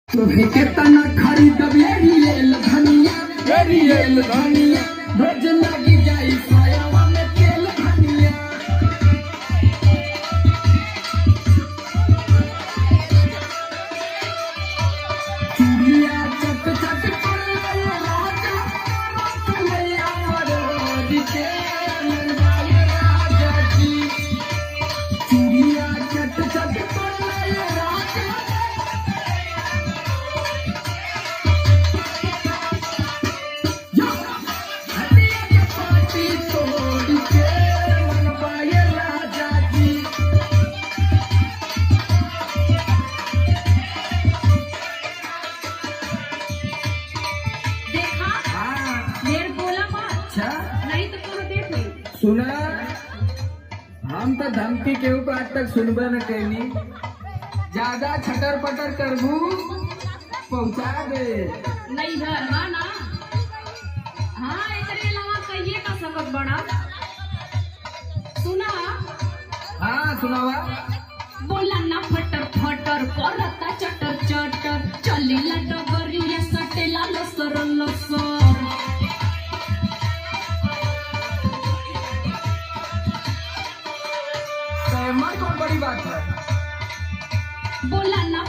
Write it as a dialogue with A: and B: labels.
A: तुम्हें कितना खरीद बेरियल धनिया रोज लगी जाई सायावा में तेल धनिया। चूड़िया चट चट कर राजा रसमैया रोज के लंगाए राजा जी। चूड़िया चट चट कर राजा सुना हम तो धमकी के ऊपर आज तक सुनबे न कैली। ज्यादा छटर पटर करबू पहुंचा दे
B: नहीं धरवा ना। हाँ एकरे अलावा कहिए का सकत बड़ा सुना।
A: हाँ सुनावा।
B: बोला ना फटर फटर करता चटर चटर चलेला डगरिया सटेला लसर लसर।
A: कौन बड़ी बात है।
B: बोला ना